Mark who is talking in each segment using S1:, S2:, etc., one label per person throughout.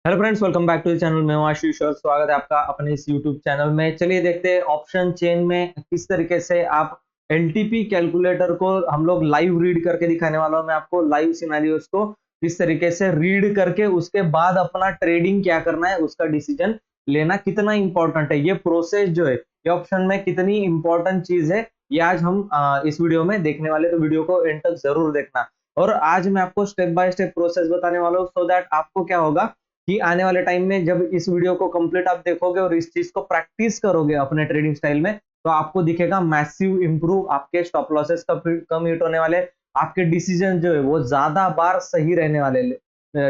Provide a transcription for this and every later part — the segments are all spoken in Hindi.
S1: Hello friends, welcome back to the channel. मैं हूं आशीष और स्वागत है आपका अपने इस यूट्यूब चैनल में। चलिए देखते हैं ऑप्शन चेन में किस तरीके से आप एलटीपी कैलकुलेटर को हम लोग लाइव रीड करके दिखाने वाला हूं। मैं आपको लाइव सिनेरियोस को किस तरीके से रीड करके उसके बाद अपना ट्रेडिंग क्या करना है उसका डिसीजन लेना कितना इंपॉर्टेंट है, ये प्रोसेस जो है ये ऑप्शन में कितनी इंपॉर्टेंट चीज है, ये आज हम इस वीडियो में देखने वाले। तो वीडियो को एंड तक जरूर देखना। और आज मैं आपको स्टेप बाय स्टेप प्रोसेस बताने वाला हूँ, सो दैट आपको क्या होगा कि आने वाले टाइम में जब इस वीडियो को कंप्लीट आप देखोगे और इस चीज को प्रैक्टिस करोगे अपने ट्रेडिंग स्टाइल में, तो आपको दिखेगा मैसिव इंप्रूव। आपके स्टॉप लॉसेस कम हिट होने वाले, आपके डिसीजन जो है वो ज्यादा बार सही रहने वाले।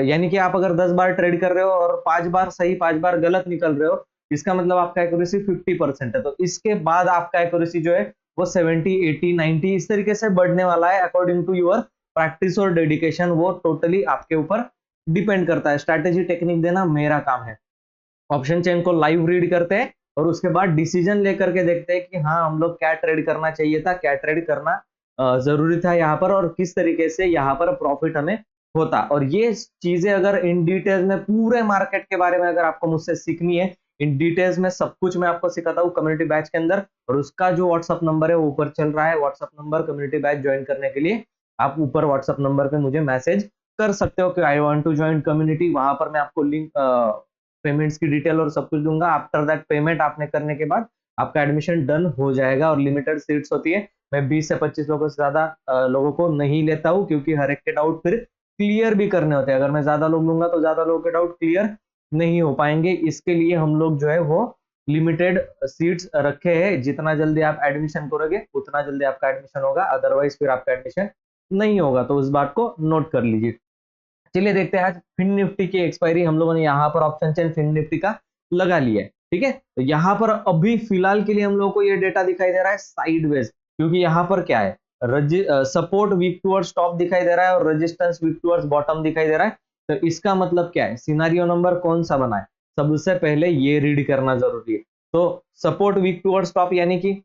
S1: यानी कि आप अगर 10 बार ट्रेड कर रहे हो और 5 बार सही 5 बार गलत निकल रहे हो, इसका मतलब आपका एक्यूरेसी 50% है। तो इसके बाद आपका एक्यूरेसी जो है वो 70, 80, 90 इस तरीके से बढ़ने वाला है अकॉर्डिंग टू योर प्रैक्टिस और डेडिकेशन। वो टोटली आपके ऊपर डिपेंड करता है। स्ट्रैटेजी टेक्निक देना मेरा काम है। ऑप्शन चेन को लाइव रीड करते हैं और उसके बाद डिसीजन लेकर के देखते हैं कि हाँ हम लोग क्या ट्रेड करना चाहिए था, क्या ट्रेड करना जरूरी था यहाँ पर, और किस तरीके से यहाँ पर प्रॉफिट हमें होता। और ये चीजें अगर इन डिटेल्स में पूरे मार्केट के बारे में अगर आपको मुझसे सीखनी है, इन डिटेल्स में सब कुछ मैं आपको सिखाता हूँ कम्युनिटी बैच के अंदर। और उसका जो व्हाट्सअप नंबर है वो ऊपर चल रहा है। WhatsApp number community batch join करने के लिए आप ऊपर व्हाट्सअप नंबर पे मुझे मैसेज कर सकते हो कि I want to join community. वहां पर मैं आपको लिंक, पेमेंट्स की डिटेल और सब कुछ दूंगा। आफ्टर दैट पेमेंट आपने करने के बाद आपका एडमिशन डन हो जाएगा। और लिमिटेड सीट्स होती है। मैं 20 से 25 लोगों से ज्यादा लोगों को नहीं लेता हूँ, क्योंकि हर एक के डाउट फिर क्लियर भी करने होते हैं। अगर मैं ज्यादा लोग लूंगा तो ज्यादा लोगों के डाउट क्लियर नहीं हो पाएंगे। इसके लिए हम लोग जो है वो लिमिटेड सीट्स रखे हैं। जितना जल्दी आप एडमिशन करोगे उतना जल्दी आपका एडमिशन होगा, अदरवाइज फिर आपका एडमिशन नहीं होगा। तो उस बात को नोट कर लीजिए। चलिए देखते हैं आज फिन निफ्टी की एक्सपायरी हम लोगों ने यहाँ पर ऑप्शन चेन फिन निफ्टी का लगा लिया है। ठीक है, तो यहाँ पर अभी फिलहाल के लिए हम लोगों को ये डेटा दिखाई दे रहा है साइडवेज, क्योंकि यहाँ पर क्या है, सपोर्ट वीक टूवर्ड्स टॉप दिखाई दे रहा है और रेजिस्टेंस वीक टूवर्ड्स बॉटम दिखाई दे रहा है। तो इसका मतलब क्या है, सिनारियो नंबर कौन सा बना है, सबसे पहले ये रीड करना जरूरी है। तो सपोर्ट वीक टूवर्ड्स टॉप यानी कि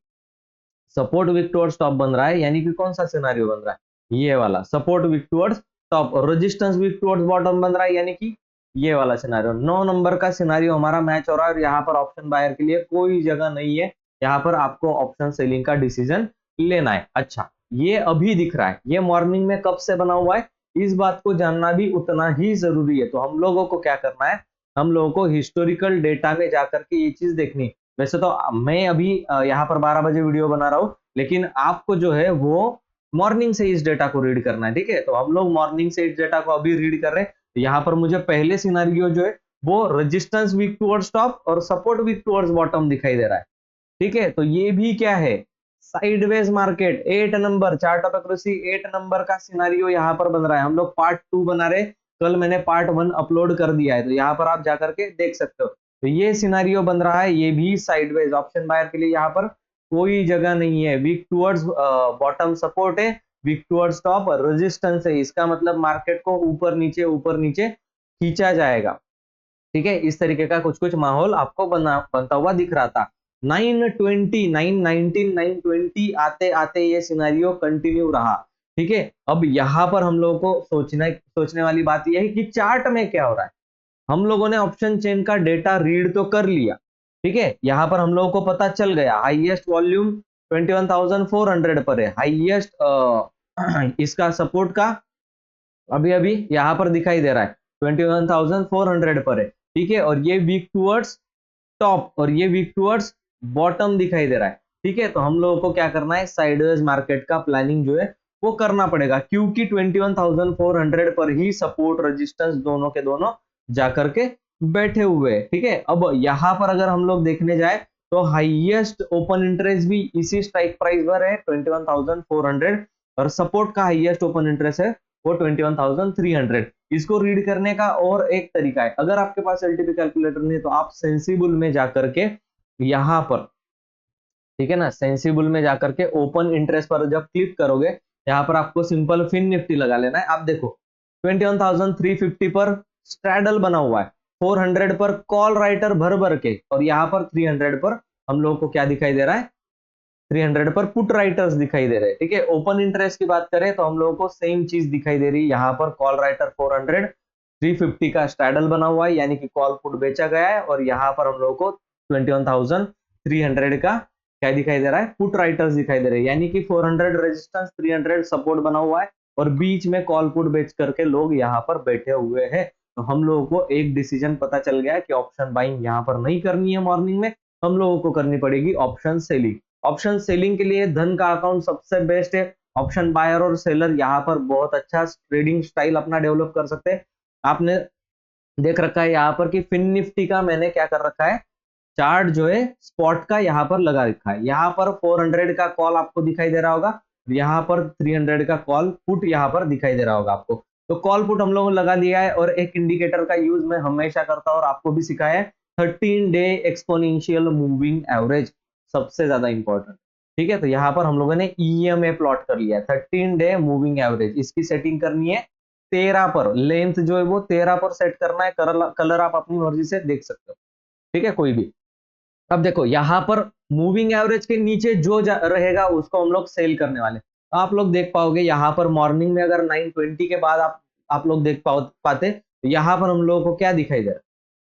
S1: सपोर्ट वीक टूवर्ड्स टॉप बन रहा है, यानी कि कौन सा सिनारियो बन रहा है, ये वाला सपोर्ट वीक टूवर्ड्स टॉप। और रेजिस्टेंस वीक टूवर्ड्स बॉटम बन रहा है, यानी कि ये वाला सिनारियो। 9 नंबर का सिनारियो हमारा मैच हो रहा है और यहाँ पर ऑप्शन बायर के लिए कोई जगह नहीं है। यहाँ पर आपको ऑप्शन सेलिंग का डिसीजन लेना है। अच्छा, ये अभी दिख रहा है, ये मॉर्निंग में कब से बना हुआ है, इस बात को जानना भी उतना ही जरूरी है। तो हम लोगों को क्या करना है, हम लोगों को हिस्टोरिकल डेटा में जाकर के ये चीज देखनी। वैसे तो मैं अभी यहाँ पर 12 बजे वीडियो बना रहा हूँ, लेकिन आपको जो है वो मॉर्निंग से इस डेटा को रीड करना है। ठीक है, तो हम लोग मॉर्निंग से इस डेटा को अभी रीड कर रहे हैं। तो यहाँ पर मुझे पहले सिनारियो जो है वो रेजिस्टेंस वीक टुवर्ड्स टॉप और सपोर्ट वीक टुवर्ड्स बॉटम दिखाई दे रहा है। ठीक है, तो ये भी क्या है, sideways market. 8 number chart of accuracy 8 number का सिनारियो यहाँ पर बन रहा है। हम लोग पार्ट 2 बना रहे, कल मैंने पार्ट 1 अपलोड कर दिया है, तो यहाँ पर आप जाकर के देख सकते हो। तो ये सिनारियो बन रहा है, ये भी साइडवेज। ऑप्शन बायर के लिए यहाँ पर कोई जगह नहीं है। वीक टुवर्ड्स बॉटम सपोर्ट है, वीक टुवर्ड्स टॉप रेजिस्टेंस है। इसका मतलब मार्केट को ऊपर नीचे खींचा जाएगा। ठीक है, इस तरीके का कुछ कुछ माहौल आपको बनता हुआ दिख रहा था। 920, 919, 920 आते आते ये सिनारियो कंटिन्यू रहा। ठीक है, अब यहाँ पर हम लोगों को सोचने वाली बात यह है कि चार्ट में क्या हो रहा है। हम लोगों ने ऑप्शन चेन का डेटा रीड तो कर लिया। ठीक है, यहाँ पर हम लोगों को पता चल गया हाईएस्ट वॉल्यूम 21,400 पर है। हाईएस्ट इसका सपोर्ट का अभी अभी यहाँ पर दिखाई दे रहा है 21,400 पर है। ठीक है, और ये वीक टूवर्ड्स टॉप और ये वीक टूवर्ड्स बॉटम दिखाई दे रहा है। ठीक है, तो हम लोगों को क्या करना है, साइडवेज मार्केट का प्लानिंग जो है वो करना पड़ेगा, क्योंकि 21,400 पर ही सपोर्ट रेजिस्टेंस दोनों के दोनों जाकर के बैठे हुए हैं। ठीक है, अब यहाँ पर अगर हम लोग देखने जाए तो हाईएस्ट ओपन इंटरेस्ट भी इसी स्ट्राइक प्राइस पर है 21,400, और सपोर्ट का हाईएस्ट ओपन इंटरेस्ट है वो 21,300। इसको रीड करने का और एक तरीका है, अगर आपके पास एलटीपी कैलकुलेटर नहीं है तो आप सेंसिबल में जाकर के यहाँ पर, ठीक है ना, सेंसिबल में जाकर के ओपन इंटरेस्ट पर जब क्लिक करोगे, यहाँ पर आपको सिंपल फिन निफ्टी लगा लेना है। आप देखो 21,350 पर स्ट्रैडल बना हुआ है, 400 पर कॉल राइटर भर भर के, और यहाँ पर 300 पर हम लोगों को क्या दिखाई दे रहा है, 300 पर पुट राइटर्स दिखाई दे रहे हैं। ठीक है, ओपन इंटरेस्ट की बात करें तो हम लोगों को सेम चीज दिखाई दे रही है, यहाँ पर कॉल राइटर 400, 350 का स्ट्रैडल बना हुआ है, यानी कि कॉल पुट बेचा गया है, और यहाँ पर हम लोगों को 21,300 का क्या दिखाई दे रहा है, पुट राइटर्स दिखाई दे रहे हैं, यानी कि 400 रेजिस्टेंस 300 सपोर्ट बना हुआ है, और बीच में कॉल पुट बेच करके लोग यहाँ पर बैठे हुए हैं। तो हम लोगों को एक डिसीजन पता चल गया है कि ऑप्शन बाइंग यहाँ पर नहीं करनी है मॉर्निंग में, हम लोगों को करनी पड़ेगी ऑप्शन सेलिंग। ऑप्शन सेलिंग के लिए धन का अकाउंट सबसे बेस्ट है। ऑप्शन बायर और सेलर यहाँ पर बहुत अच्छा ट्रेडिंग स्टाइल अपना डेवलप कर सकते हैं। आपने देख रखा है यहाँ पर कि फिन निफ्टी का मैंने क्या कर रखा है, चार्ट जो है स्पॉट का यहाँ पर लगा रखा है। यहाँ पर 400 का कॉल आपको दिखाई दे रहा होगा, यहाँ पर 300 का कॉल पुट यहाँ पर दिखाई दे रहा होगा आपको। तो कॉल पुट हम लोगों ने लगा लिया है, और एक इंडिकेटर का यूज मैं हमेशा करता हूँ और आपको भी सिखाया है, 13 डे एक्सपोनेंशियल मूविंग एवरेज, सबसे ज्यादा इंपॉर्टेंट। ठीक है, तो यहाँ पर हम लोगों ने EMA प्लॉट कर लिया है, 13 डे मूविंग एवरेज। इसकी सेटिंग करनी है 13 पर, लेंथ जो है वो 13 पर सेट करना है। कलर आप अपनी मर्जी से देख सकते हो, ठीक है, कोई भी। अब देखो यहाँ पर मूविंग एवरेज के नीचे जो रहेगा उसको हम लोग सेल करने वाले। आप लोग देख पाओगे यहाँ पर मॉर्निंग में अगर 9:20 के बाद आप लोग देख पाते, तो यहाँ पर हम लोगों को क्या दिखाई दे रहा है,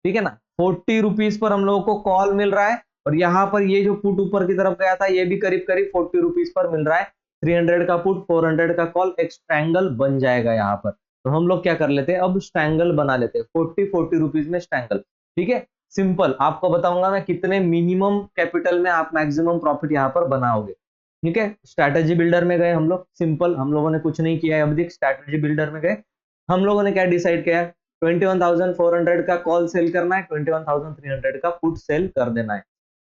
S1: ठीक है ना, 40 रुपीज पर हम लोगों को कॉल मिल रहा है, और यहाँ पर ये जो पुट ऊपर की तरफ गया था ये भी करीब करीब 40 रुपीज पर मिल रहा है। 300 का पुट 400 का कॉल, एक स्ट्रैंगल बन जाएगा यहाँ पर। तो हम लोग क्या कर लेते हैं, अब स्ट्रैंगल बना लेते हैं 40 रुपीज में स्ट्रैंगल। ठीक है, सिंपल आपको बताऊंगा मैं कितने मिनिमम कैपिटल में आप मैक्सिमम प्रॉफिट यहाँ पर बनाओगे। ठीक है, स्ट्रैटेजी बिल्डर में गए हम लोग, सिंपल, हम लोगों ने कुछ नहीं किया है अभी तक। स्ट्रैटेजी बिल्डर में गए, हम लोगों ने क्या डिसाइड किया है, 21,400 का कॉल सेल करना है, 21,300 का पुट सेल कर देना है।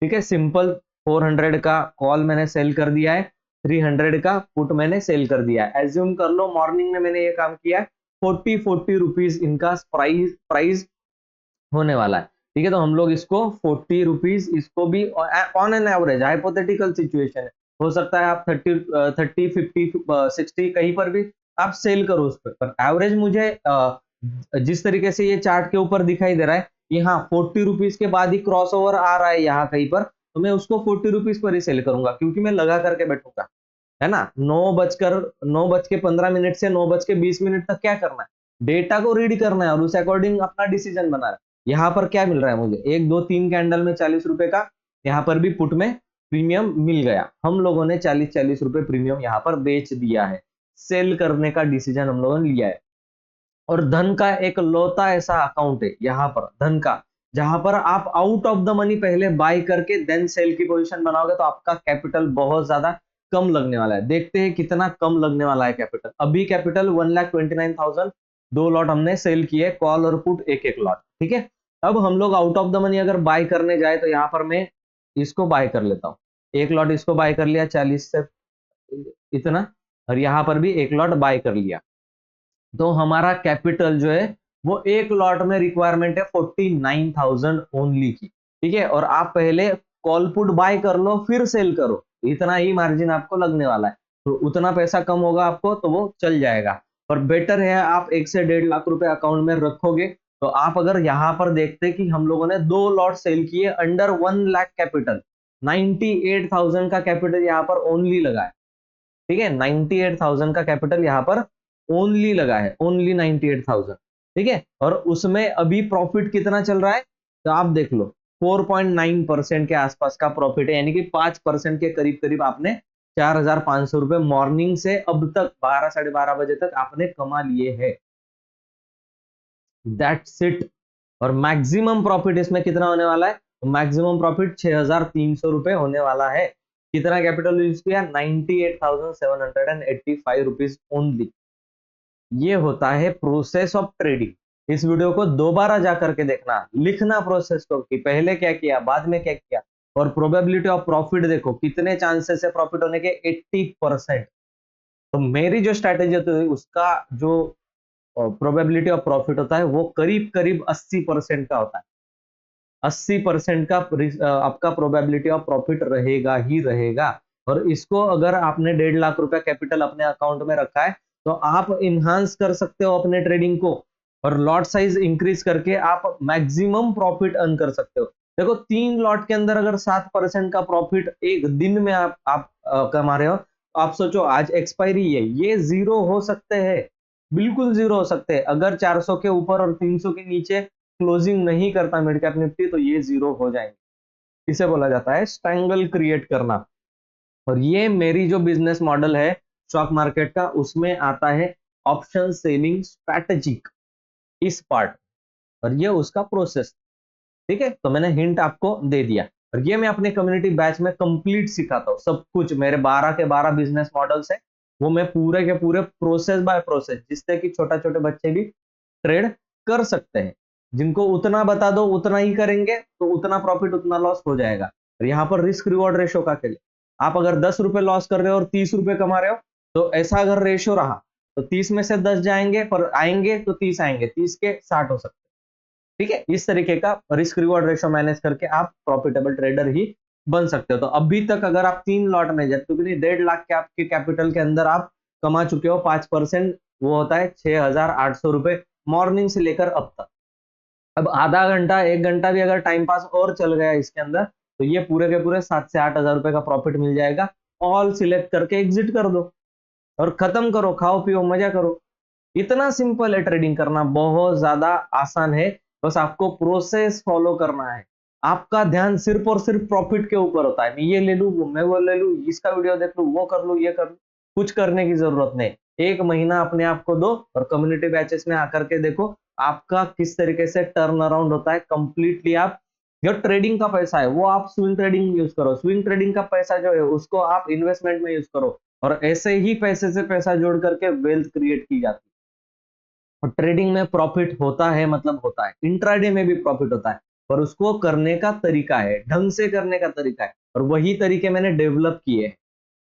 S1: ठीक है, सिंपल, 400 का कॉल मैंने सेल कर दिया है, 300 का पुट मैंने सेल कर दिया है। एज्यूम कर लो मॉर्निंग में मैंने ये काम किया है, 40 रुपीज इनका प्राइस होने वाला है। ठीक है, तो हम लोग इसको 40 रुपीज, इसको भी on an average, hypothetical situation है, हो सकता है आप 30 50 60 कहीं पर भी आप सेल करो उस पर एवरेज। मुझे जिस तरीके से ये चार्ट के ऊपर दिखाई दे रहा है, यहाँ 40 रुपीज के बाद ही क्रॉस ओवर आ रहा है यहाँ कहीं पर, तो मैं उसको 40 रुपीज पर ही सेल करूंगा, क्योंकि मैं लगा करके बैठूंगा, है ना। 9:15 से 9:20 तक क्या करना है, डेटा को रीड करना है और उस अकॉर्डिंग अपना डिसीजन बना है। यहाँ पर क्या मिल रहा है मुझे, 1 2 3 कैंडल में 40 रुपए का, यहाँ पर भी पुट में प्रीमियम मिल गया। हम लोगों ने 40 रुपए प्रीमियम यहाँ पर बेच दिया है, सेल करने का डिसीजन हम लोगों ने लिया है। और धन का एक लौता ऐसा अकाउंट है यहाँ पर, धन का, जहां पर आप आउट ऑफ द मनी पहले बाय करके देन सेल की पोजीशन बनाओगे, तो आपका कैपिटल बहुत ज्यादा कम लगने वाला है। देखते हैं कितना कम लगने वाला है कैपिटल। अभी कैपिटल 1,29,000, 2 लॉट हमने सेल किए, कॉल और पुट एक एक लॉट। ठीक है, अब हम लोग आउट ऑफ द मनी अगर बाय करने जाए, तो यहाँ पर मैं इसको बाय कर लेता हूँ, एक लॉट इसको बाय कर लिया 40 से इतना, और यहाँ पर भी एक लॉट बाय कर लिया। तो हमारा कैपिटल जो है वो एक लॉट में रिक्वायरमेंट है 49,000 ओनली की। ठीक है, और आप पहले कॉल पुट बाय कर लो फिर सेल करो, इतना ही मार्जिन आपको लगने वाला है, तो उतना पैसा कम होगा आपको, तो वो चल जाएगा। पर बेटर है आप 1 से 1.5 लाख रुपए अकाउंट में रखोगे। तो आप अगर यहाँ पर देखते कि हम लोगों ने 2 लॉट सेल किए अंडर 1 लाख कैपिटल, 98,000 का कैपिटल यहाँ पर ओनली लगा है। ठीक है, 98,000 का कैपिटल यहाँ पर ओनली लगा है, ओनली 98,000। ठीक है, और उसमें अभी प्रॉफिट कितना चल रहा है, तो आप देख लो 4.9% के आसपास का प्रॉफिट है, यानी कि 5% के करीब करीब आपने 4,500 रुपए मॉर्निंग से अब तक 12 साढ़े 12 बजे तक आपने कमा लिए हैं। That's it. और मैक्सिमम प्रॉफिट इसमें कितना होने वाला है, मैक्सिमम प्रॉफिट 6,300 रुपए होने वाला है। कितना कैपिटल यूज किया, 98,785 रुपीज ओनली। ये होता है प्रोसेस ऑफ ट्रेडिंग। इस वीडियो को दोबारा जा करके देखना, लिखना प्रोसेस को कि पहले क्या किया बाद में क्या किया, और प्रोबेबिलिटी ऑफ प्रॉफिट देखो कितने चांसेस है प्रॉफिट होने के, 80%। तो मेरी जो स्ट्रैटेजी होती है उसका जो प्रोबेबिलिटी ऑफ प्रॉफिट होता है वो करीब करीब 80% का होता है। 80% का आपका प्रोबेबिलिटी ऑफ प्रॉफिट रहेगा ही रहेगा। और इसको अगर आपने 1.5 लाख रुपया कैपिटल अपने अकाउंट में रखा है, तो आप इन्हांस कर सकते हो अपने ट्रेडिंग को, और लॉट साइज इंक्रीज करके आप मैक्सिमम प्रॉफिट अर्न कर सकते हो। देखो 3 लॉट के अंदर अगर 7% का प्रॉफिट एक दिन में आप कमा रहे हो, तो आप सोचो आज एक्सपायरी है, ये जीरो हो सकते हैं, बिल्कुल जीरो हो सकते हैं। अगर 400 के ऊपर और 300 के नीचे क्लोजिंग नहीं करता मिड कैप निफ्टी तो ये जीरो हो जाएंगे। इसे बोला जाता है स्ट्रैंगल क्रिएट करना। और ये मेरी जो बिजनेस मॉडल है स्टॉक मार्केट का, उसमें आता है ऑप्शन सेलिंग स्ट्रैटेजिक, इस पार्ट, और ये उसका प्रोसेस। ठीक है, तो मैंने हिंट आपको दे दिया। और ये मैं अपने कम्युनिटी बैच में कंप्लीट सिखाता हूँ सब कुछ। मेरे 12 के 12 बिजनेस मॉडल्स है, वो मैं पूरे के पूरे प्रोसेस बाय प्रोसेस, जिससे कि छोटा छोटे बच्चे भी ट्रेड कर सकते हैं। जिनको उतना बता दो उतना ही करेंगे तो उतना प्रॉफिट उतना लॉस हो जाएगा। और यहाँ पर रिस्क रिवॉर्ड रेशो का खेल। आप अगर 10 रुपए लॉस कर रहे हो और 30 रुपए कमा रहे हो, तो ऐसा अगर रेशो रहा तो 30 में से 10 जाएंगे, पर आएंगे तो 30 आएंगे, 30 के 60 हो सकते हैं। ठीक है, इस तरीके का रिस्क रिवॉर्ड रेशो मैनेज करके आप प्रॉफिटेबल ट्रेडर ही बन सकते हो। तो अभी तक अगर आप 3 लॉट में, जब तक 1.5 लाख के आपके कैपिटल के अंदर आप कमा चुके हो 5%, वो होता है 6,800 रुपए मॉर्निंग से लेकर अब तक। अब आधा घंटा 1 घंटा भी अगर टाइम पास और चल गया इसके अंदर, तो ये पूरे के पूरे 7 से 8 हजार रुपए का प्रॉफिट मिल जाएगा। ऑल सिलेक्ट करके एग्जिट कर दो और खत्म करो, खाओ पियो मजा करो। इतना सिंपल है ट्रेडिंग करना, बहुत ज्यादा आसान है। बस आपको प्रोसेस फॉलो करना है। आपका ध्यान सिर्फ और सिर्फ प्रॉफिट के ऊपर होता है। मैं ये ले लूं, मैं वो ले लूं, इसका वीडियो देख लूं, वो कर लूं, ये कर लूं, कुछ करने की जरूरत नहीं। 1 महीना अपने आप को दो और कम्युनिटी बैचेस में आकर के देखो आपका किस तरीके से टर्न अराउंड होता है कंप्लीटली। आप जो ट्रेडिंग का पैसा है वो आप स्विंग ट्रेडिंग में यूज करो, स्विंग ट्रेडिंग का पैसा जो है उसको आप इन्वेस्टमेंट में यूज करो, और ऐसे ही पैसे से पैसा जोड़ करके वेल्थ क्रिएट की जाती है। और ट्रेडिंग में प्रॉफिट होता है, मतलब होता है, इंट्राडे में भी प्रॉफिट होता है, पर उसको करने का तरीका है, ढंग से करने का तरीका है, और वही तरीके मैंने डेवलप किए हैं।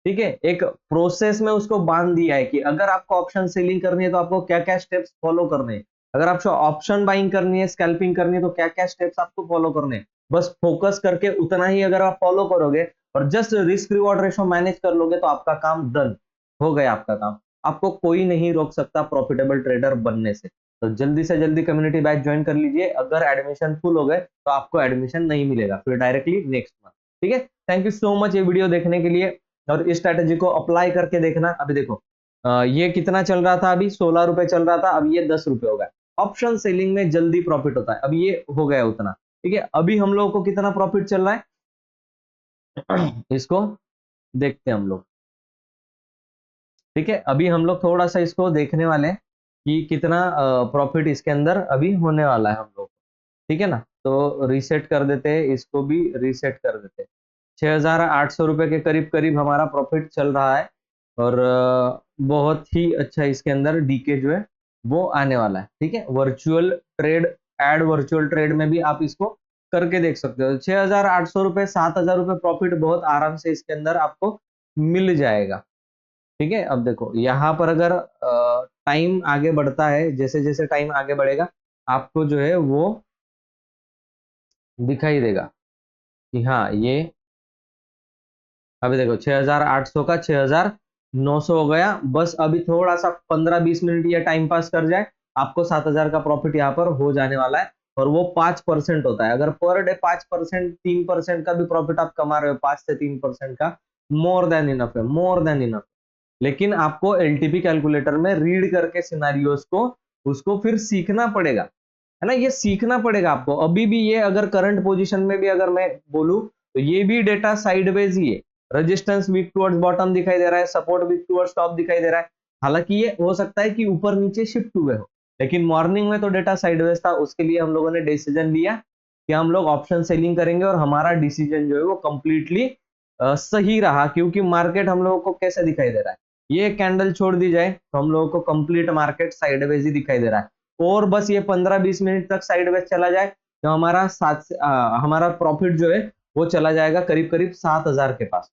S1: ठीक है, एक प्रोसेस में उसको बांध दिया है कि अगर आपको ऑप्शन सेलिंग करनी है तो आपको क्या क्या स्टेप्स फॉलो करने हैं, अगर आपको ऑप्शन बाइंग करनी है, स्कैल्पिंग करनी है, तो क्या क्या स्टेप्स आपको फॉलो करने हैं। बस फोकस करके उतना ही अगर आप फॉलो करोगे और just risk reward ratio manage कर लोगे तो आपका काम डन हो गया। आपका काम, आपको कोई नहीं रोक सकता प्रॉफिटेबल ट्रेडर बनने से। तो जल्दी से जल्दी कम्युनिटी बैच ज्वाइन कर लीजिए। अगर एडमिशन फुल हो गए तो आपको एडमिशन नहीं मिलेगा फिर डायरेक्टली नेक्स्ट मंथ। ठीक है, थैंक यू सो मच ये वीडियो देखने के लिए, और इस स्ट्रैटेजी को अप्लाई करके देखना। अभी देखो ये कितना चल रहा था, अभी 16 रुपए चल रहा था, अब ये 10 रुपए हो गया। ऑप्शन सेलिंग में जल्दी प्रॉफिट होता है, अब ये हो गया उतना। ठीक है, अभी हम लोगों को कितना प्रॉफिट चल रहा है इसको देखते हैं हम लोग। ठीक है, अभी हम लोग थोड़ा सा इसको देखने वाले हैं कि कितना प्रॉफिट इसके अंदर अभी होने वाला है हम लोग। ठीक है ना, तो रीसेट कर देते हैं, इसको भी रीसेट कर देते हैं। 6,800 रुपए के करीब करीब हमारा प्रॉफिट चल रहा है, और बहुत ही अच्छा इसके अंदर डीके जो है वो आने वाला है। ठीक है, वर्चुअल ट्रेड, एड वर्चुअल ट्रेड में भी आप इसको करके देख सकते हो। 6,800 रुपए, 7,000 रुपए प्रॉफिट बहुत आराम से इसके अंदर आपको मिल जाएगा। ठीक है, अब देखो यहाँ पर अगर टाइम आगे बढ़ता है, जैसे जैसे टाइम आगे बढ़ेगा आपको जो है वो दिखाई देगा कि हाँ ये, अभी देखो 6,800 का 6,900 हो गया। बस अभी थोड़ा सा 15-20 मिनट या टाइम पास कर जाए, आपको 7,000 का प्रॉफिट यहाँ पर हो जाने वाला है। और वो 5% होता है। अगर पर डे 5%, 3% का भी प्रॉफिट आप कमा रहे हो, 5 से 3% का, मोर देन इनफ है, मोर देन इनफ। लेकिन आपको एलटीपी कैलकुलेटर में रीड करके सिनारियोस को, उसको फिर सीखना पड़ेगा, है ना, ये सीखना पड़ेगा आपको। अभी भी ये अगर करंट पोजीशन में भी अगर मैं बोलूं तो ये भी डेटा साइडवेज ही है। रेजिस्टेंस वीक टुवर्ड्स बॉटम दिखाई दे रहा है, सपोर्ट वीक टुवर्ड्स टॉप दिखाई दे रहा है। हालांकि ये हो सकता है कि ऊपर नीचे शिफ्ट हुए हो, लेकिन मॉर्निंग में तो डेटा साइडवेज था। उसके लिए हम लोगों ने डिसीजन लिया कि हम लोग ऑप्शन सेलिंग करेंगे, और हमारा डिसीजन जो है वो कंप्लीटली सही रहा। क्योंकि मार्केट हम लोगों को कैसे दिखाई दे रहा है, ये कैंडल छोड़ दी जाए तो हम लोगों को कंप्लीट मार्केट साइडवेज ही दिखाई दे रहा है। और बस ये 15-20 मिनट तक साइडवेज चला जाए तो हमारा हमारा प्रॉफिट जो है वो चला जाएगा करीब करीब 7,000 के पास।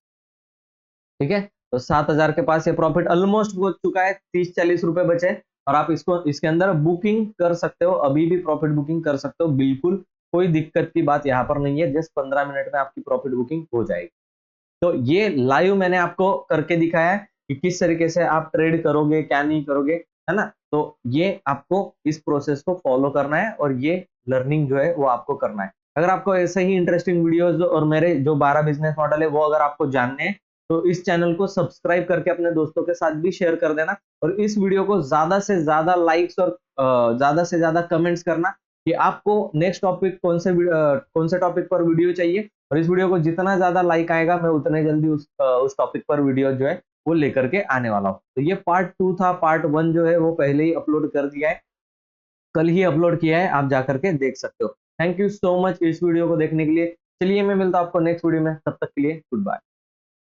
S1: ठीक है, तो 7,000 के पास ये प्रॉफिट ऑलमोस्ट हो चुका है, 30-40 रुपए बचे, और आप इसको इसके अंदर बुकिंग कर सकते हो, अभी भी प्रॉफिट बुकिंग कर सकते हो, बिल्कुल कोई दिक्कत की बात यहाँ पर नहीं है। जस्ट 15 मिनट में आपकी प्रॉफिट बुकिंग हो जाएगी। तो ये लाइव मैंने आपको करके दिखाया है कि किस तरीके से आप ट्रेड करोगे, क्या नहीं करोगे, है ना। तो ये आपको इस प्रोसेस को फॉलो करना है, और ये लर्निंग जो है वो आपको करना है। अगर आपको ऐसे ही इंटरेस्टिंग वीडियोस और मेरे जो 12 बिजनेस मॉडल है वो अगर आपको जानने हैं तो इस चैनल को सब्सक्राइब करके अपने दोस्तों के साथ भी शेयर कर देना, और इस वीडियो को ज्यादा से ज्यादा लाइक्स और ज्यादा से ज्यादा कमेंट्स करना कि आपको नेक्स्ट टॉपिक कौन से टॉपिक पर वीडियो चाहिए। और इस वीडियो को जितना ज्यादा लाइक आएगा मैं उतने जल्दी उस टॉपिक पर वीडियो जो है वो लेकर के आने वाला हूँ। तो ये पार्ट 2 था, पार्ट 1 जो है वो पहले ही अपलोड कर दिया है, कल ही अपलोड किया है, आप जाकर के देख सकते हो। थैंक यू सो मच इस वीडियो को देखने के लिए। चलिए मैं मिलता हूँ आपको नेक्स्ट वीडियो में, तब तक के लिए गुड बाय।